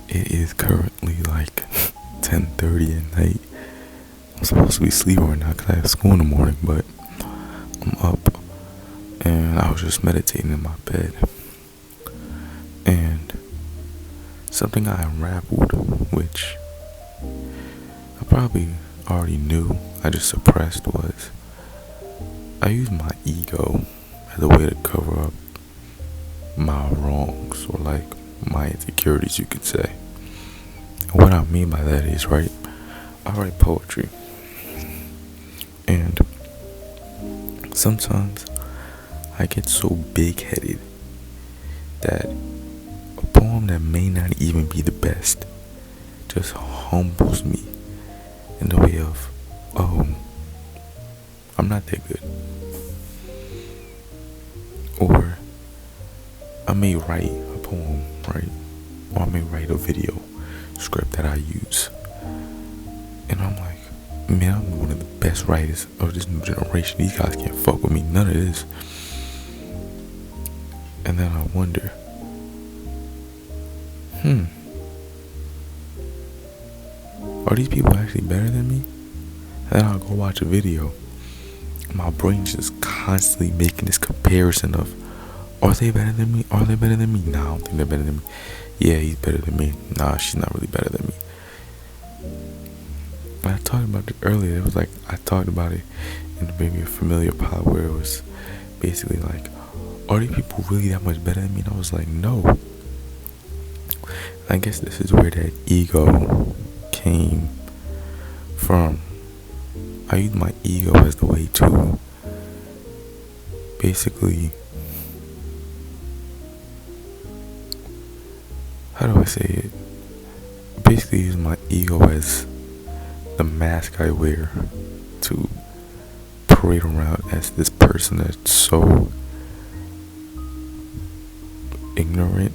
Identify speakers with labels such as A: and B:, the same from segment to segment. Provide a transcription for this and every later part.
A: It is currently like 10:30 at night. I'm supposed to be sleeping right now because I have school in the morning, but I'm up and I was just meditating in my bed. And something I unraveled, which I probably already knew, I just suppressed, was I used my ego as a way to cover up my wrongs, or like my insecurities, you could say. And what I mean by that is, right, I write poetry, and sometimes I get so big-headed that a poem that may not even be the best just humbles me in the way of, oh, I'm not that good. Or I may write a poem, right? Or I may write a video script that I use, and I'm like, man, I'm one of the best writers of this new generation. These guys can't fuck with me, none of this. And then I wonder, are these people actually better than me? And then I'll go watch a video. My brain's just constantly making this comparison of, are they better than me? Are they better than me? Nah, I don't think they're better than me. Yeah, he's better than me. Nah, she's not really better than me. When I talked about it earlier, it was like I talked about it in maybe a familiar pod where it was basically like, are these people really that much better than me? And I was like, no. I guess this is where that ego came from. I used my ego as the way to basically, how do I say it? Basically use my ego as the mask I wear to parade around as this person that's so ignorant,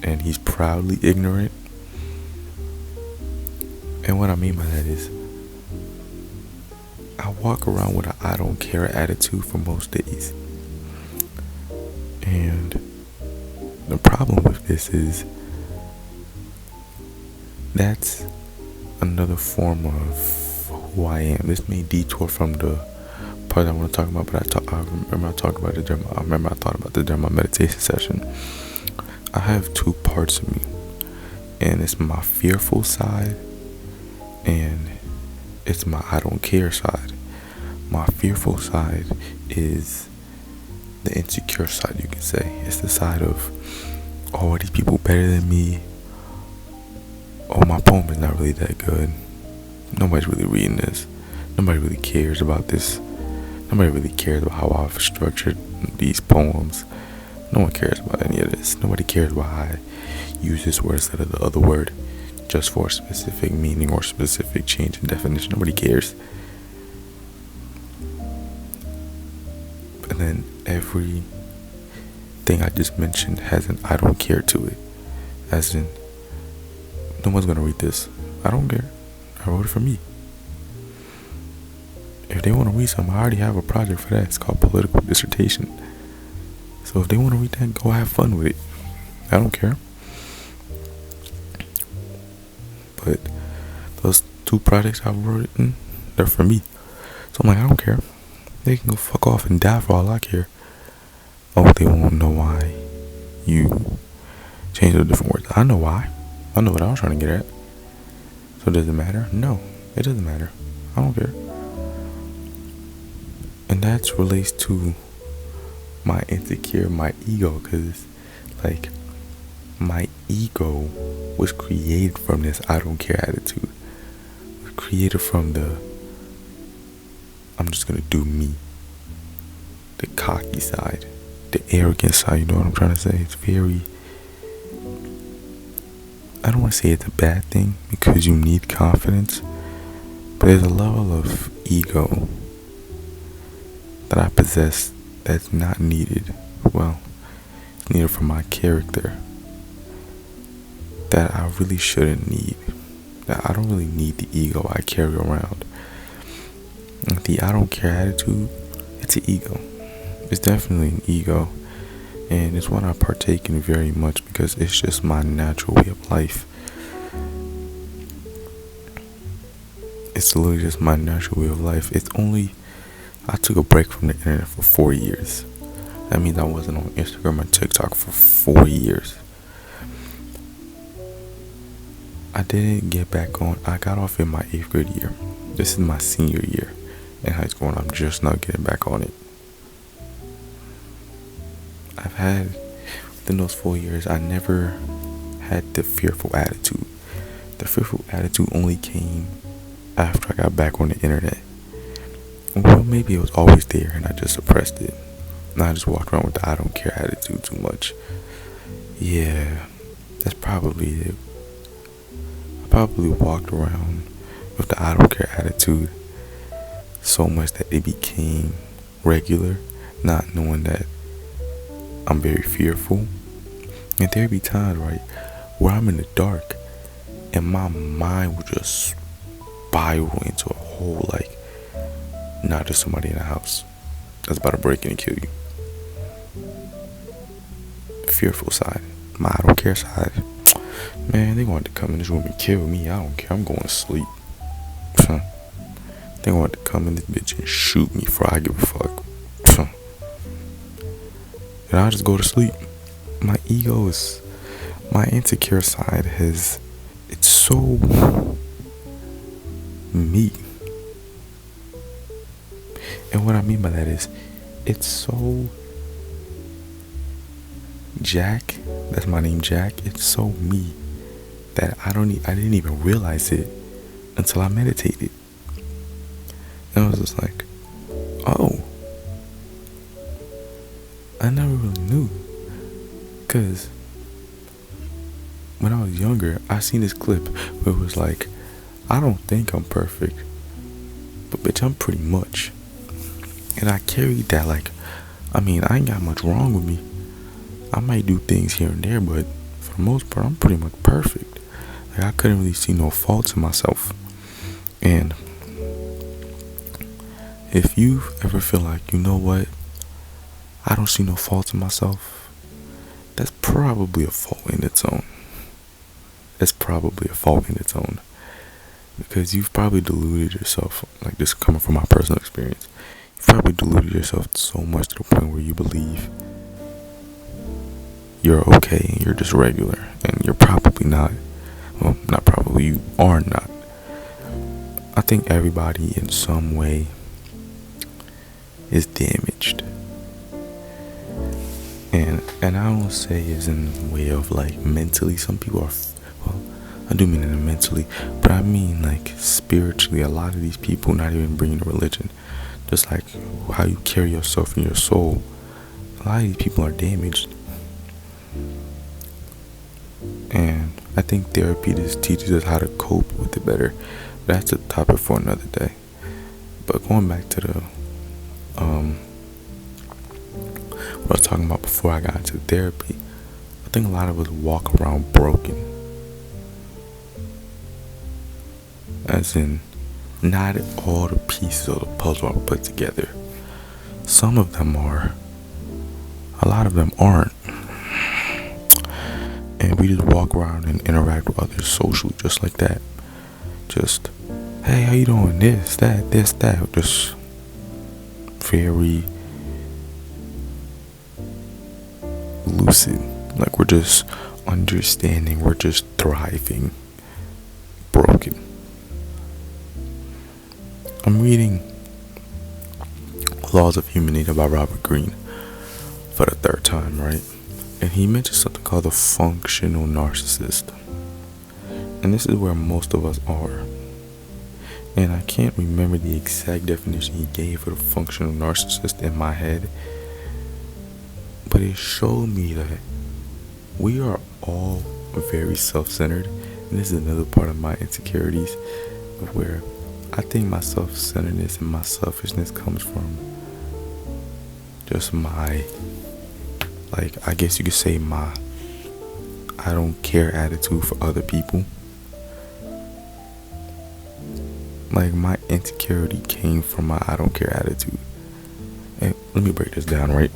A: and he's proudly ignorant. And what I mean by that is, I walk around with an I don't care attitude for most days. And the problem with this is that's another form of who I am. This may detour from the part I want to talk about, but I remember I thought about it during my meditation session. I have two parts of me, and it's my fearful side and it's my I don't care side. My fearful side is the insecure side, you can say. It's the side of, oh, are these people better than me? Oh, my poem is not really that good. Nobody's really reading this. Nobody really cares about this. Nobody really cares about how I've structured these poems. No one cares about any of this. Nobody cares why I use this word instead of the other word, just for a specific meaning or specific change in definition. Nobody cares. And then everything I just mentioned has an I don't care to it. As in, no one's gonna read this. I don't care. I wrote it for me. If they want to read something, I already have a project for that. It's called political dissertation. So if they want to read that, go have fun with it. I don't care. But those two projects I've written, they're for me. So I'm like, I don't care. They can go fuck off and die for all I care. Oh, they won't know why you changed the different words. I know why. I know what I was trying to get at. So does it matter? No, it doesn't matter. I don't care. And that relates to my insecure, my ego, because like my ego was created from this I don't care attitude. It was created from the I'm just gonna do me, the cocky side, the arrogant side. You know what I'm trying to say? It's very, I don't want to say it's a bad thing because you need confidence, but there's a level of ego that I possess that's not needed. Well, it's needed for my character that I really shouldn't need. That I don't really need the ego I carry around. The I don't care attitude, it's an ego. It's definitely an ego. and it's one I partake in very much because it's just my natural way of life. It's literally just my natural way of life. I took a break from the internet for 4 years. That means I wasn't on Instagram or TikTok for 4 years. I didn't get back on. I got off in my 8th grade year. This is my senior year in high school, and I'm just now getting back on it. I've had, within those 4 years, I never had the fearful attitude. The fearful attitude only came after I got back on the internet. Well, maybe it was always there and I just suppressed it. And I just walked around with the I don't care attitude too much. Yeah, that's probably it. I probably walked around with the I don't care attitude so much that it became regular, not knowing that I'm very fearful. And there'd be times, right, where I'm in the dark and my mind will just spiral into a whole, like, not just somebody in the house that's about to break in and kill you. Fearful side, my I don't care side. Man, they wanted to come in this room and kill me. I don't care. I'm going to sleep. They wanted to come in this bitch and shoot me before I give a fuck. And I just go to sleep. My insecure side it's so me. And what I mean by that is, it's so Jack. That's my name, Jack. It's so me that I didn't even realize it until I meditated. And I was just like, oh, I never really knew. Cause when I was younger, I seen this clip where it was like, I don't think I'm perfect, but bitch, I'm pretty much. And I carried that like, I ain't got much wrong with me. I might do things here and there, but for the most part, I'm pretty much perfect. Like, I couldn't really see no faults in myself. And if you ever feel like, you know what, I don't see no faults in myself, that's probably a fault in its own. It's probably a fault in its own. Because you've probably deluded yourself, like this coming from my personal experience. You've probably deluded yourself so much to the point where you believe you're okay and you're just regular. And you're probably not. Well, not probably, you are not. I think everybody in some way is damaged. And I don't say it's in the way of like mentally. Some people are, well, I do mean it mentally, but I mean like spiritually. A lot of these people, not even bringing the religion, just like how you carry yourself in your soul. A lot of these people are damaged. And I think therapy just teaches us how to cope with it better. That's a topic for another day. But going back to the what I was talking about before I got into therapy, I think a lot of us walk around broken. As in, not all the pieces of the puzzle are put together. Some of them are. A lot of them aren't. And we just walk around and interact with others socially just like that. Just, hey, how you doing? This, that. Just very lucid. Like we're just understanding. We're just thriving. Broken. I'm reading Laws of Human Nature by Robert Greene for the 3rd time, right? And he mentions something called the functional narcissist. And this is where most of us are. And I can't remember the exact definition he gave for the functional narcissist in my head. But it showed me that we are all very self-centered. And this is another part of my insecurities, of where I think my self-centeredness and my selfishness comes from just my, like, I guess you could say my I don't care attitude for other people. Like, my insecurity came from my I don't care attitude. And let me break this down, right?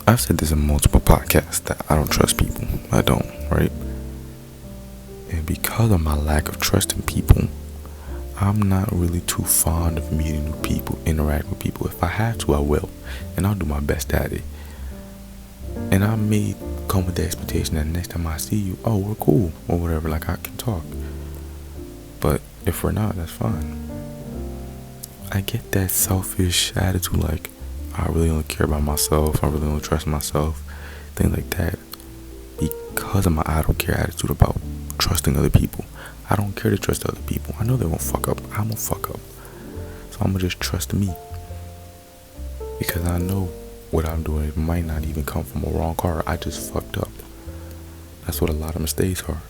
A: I've said this in multiple podcast that I don't trust people. I don't, right? And because of my lack of trust in people, I'm not really too fond of meeting new people, interacting with people. If I have to, I will, and I'll do my best at it. And I may come with the expectation that next time I see you, oh, we're cool, or whatever, like I can talk. But if we're not, that's fine. I get that selfish attitude, like, I really only care about myself, I really only trust myself, things like that. Because of my I don't care attitude about trusting other people. I don't care to trust other people. I know they're gonna fuck up. I'm gonna fuck up. So I'm gonna just trust me. Because I know what I'm doing might not even come from a wrong heart. I just fucked up. That's what a lot of mistakes are.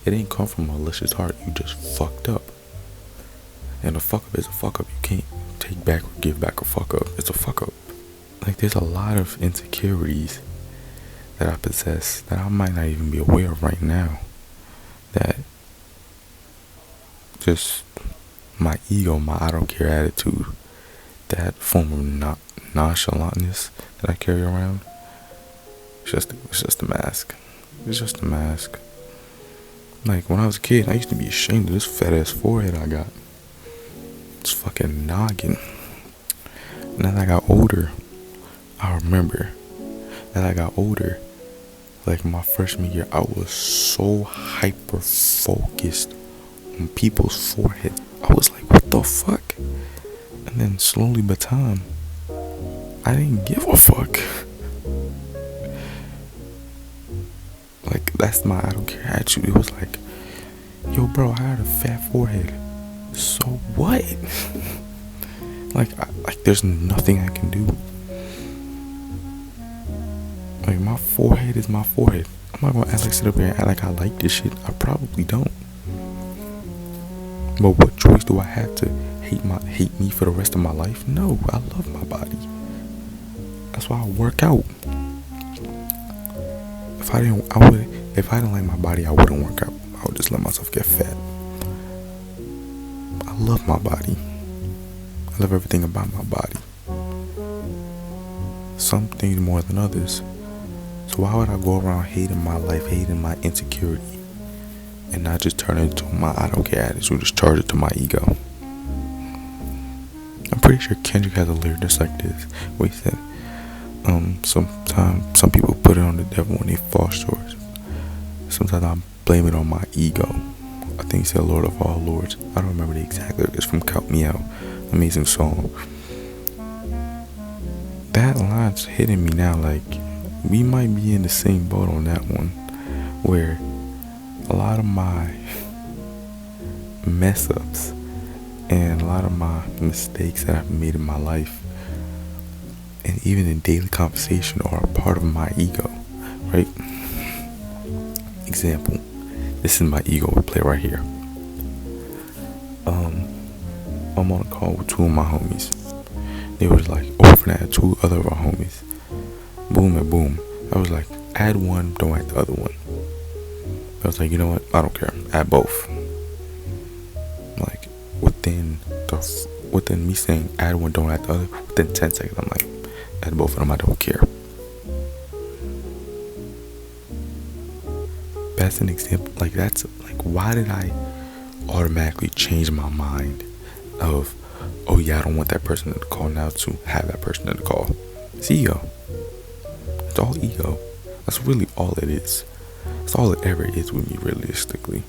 A: It ain't come from a malicious heart. You just fucked up. And a fuck up is a fuck up. You can't take back or give back a fuck up. It's a fuck up. Like, there's a lot of insecurities that I possess that I might not even be aware of right now. That just my ego, my I don't care attitude, that form of nonchalantness that I carry around, it's just a mask. It's just a mask. Like, when I was a kid, I used to be ashamed of this fat ass forehead I got. It's fucking noggin. And as I got older, I remember, as I got older, like my freshman year, I was so hyper focused on people's forehead. I was like, what the fuck? And then slowly by time, I didn't give a fuck. Like, that's my I don't care attitude. It was like, yo bro, I had a fat forehead. So what? like there's nothing I can do. Like, my forehead is my forehead. I'm not gonna sit up here and act like I like this shit. I probably don't. But what choice do I have to hate me for the rest of my life? No, I love my body. That's why I work out. If I didn't like my body, I wouldn't work out. I would just let myself get fat. I love my body. I love everything about my body. Some things more than others. So why would I go around hating my life, hating my insecurity, and not just turn it into my I don't care attitude, just charge it to my ego? I'm pretty sure Kendrick has a lyric just like this, where he said, sometimes some people put it on the devil when they fall short. Sometimes I blame it on my ego. I think he said Lord of all lords. I don't remember the exact lyric. It's from Count Me Out. Amazing song. That line's hitting me now, like, we might be in the same boat on that one, where a lot of my mess ups and a lot of my mistakes that I've made in my life, and even in daily conversation, are a part of my ego, right? Example, this is my ego play right here. I'm on a call with two of my homies. They was like, over that two other of our homies. Boom and boom. I was like, add one, don't add the other one. I was like, you know what? I don't care. Add both. Like, within me saying add one, don't add the other, within 10 seconds, I'm like, add both of them. I don't care. That's an example. Like, that's like, why did I automatically change my mind of, oh yeah, I don't want that person in the call now, to have that person in the call? It's ego. It's all ego. That's really all it is. It's all it ever is with me, realistically.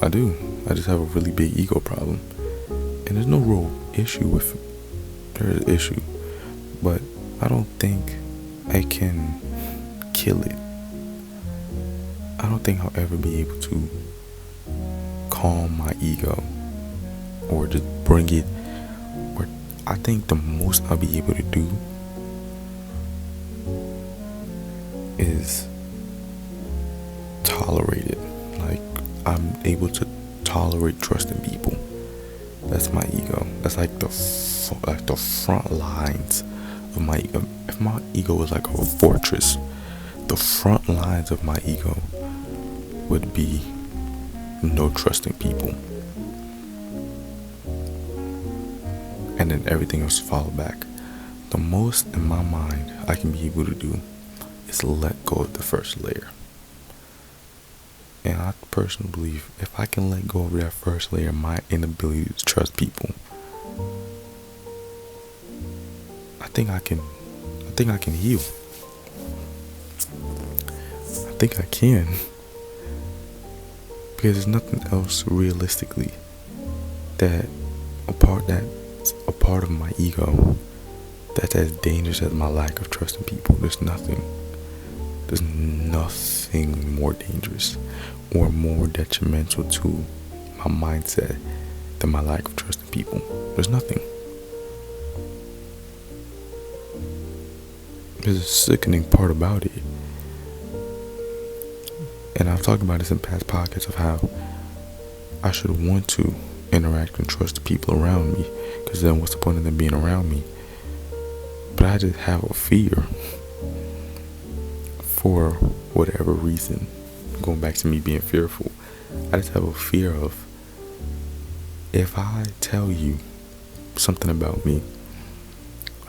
A: I do. I just have a really big ego problem. And there's no real issue with it. There's an issue. But I don't think I can kill it. I don't think I'll ever be able to calm my ego or just bring it. Or I think the most I'll be able to do is tolerate it. Like, I'm able to tolerate trusting people. That's my ego. That's like the front lines of my ego. If my ego was like a fortress, the front lines of my ego would be no trusting people, and then everything else follow back. The most in my mind I can be able to do is let go of the first layer. And I personally believe if I can let go of that first layer, my inability to trust people, I think I can heal. I think I can. Because there's nothing else realistically that's a part of my ego that's as dangerous as my lack of trust in people. There's nothing more dangerous or more detrimental to my mindset than my lack of trust in people. There's nothing. There's a sickening part about it. And I've talked about this in past podcasts of how I should want to interact and trust the people around me, because then what's the point of them being around me? But I just have a fear, for whatever reason, going back to me being fearful, I just have a fear of, if I tell you something about me,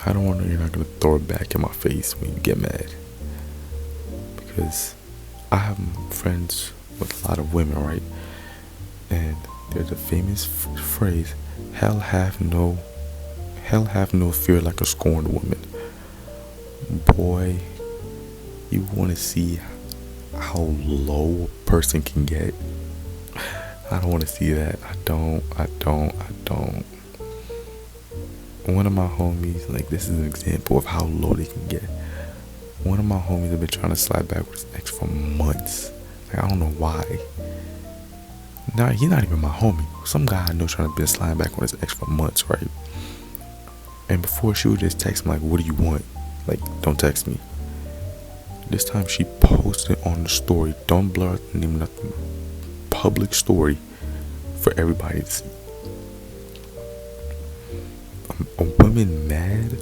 A: I don't want to, you're not going to throw it back in my face when you get mad. Because I have friends with a lot of women, right? And there's a famous phrase, hell have no fear like a scorned woman. Boy, you want to see how low a person can get? I don't want to see that. I don't. One of my homies, like, this is an example of how low they can get. One of my homies have been trying to slide back with his ex for months. Like, I don't know why. Nah, he's not even my homie. Some guy I know trying to be sliding back on his ex for months, right? And before, she would just text me like, what do you want? Like, don't text me. This time she posted on the story, don't blur out the name, nothing, public story for everybody to see. A woman mad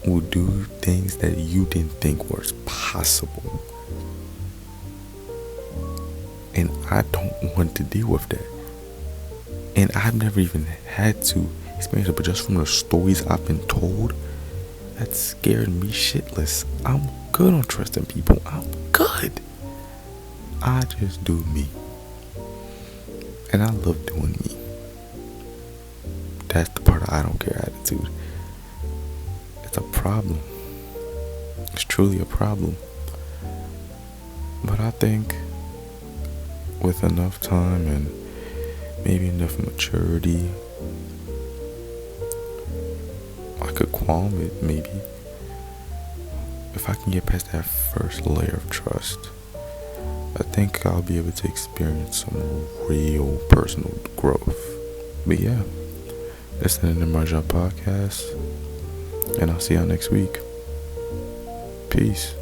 A: will do things that you didn't think was possible. And I don't want to deal with that. And I've never even had to experience it, but just from the stories I've been told, that scared me shitless. I'm good on trusting people. I'm good. I just do me. And I love doing me. That's the part of I don't care attitude. It's a problem. It's truly a problem. But I think with enough time and maybe enough maturity, I could calm it, maybe. If I can get past that first layer of trust, I think I'll be able to experience some real personal growth. But yeah, this is the Nimrodjaune podcast, and I'll see y'all next week. Peace.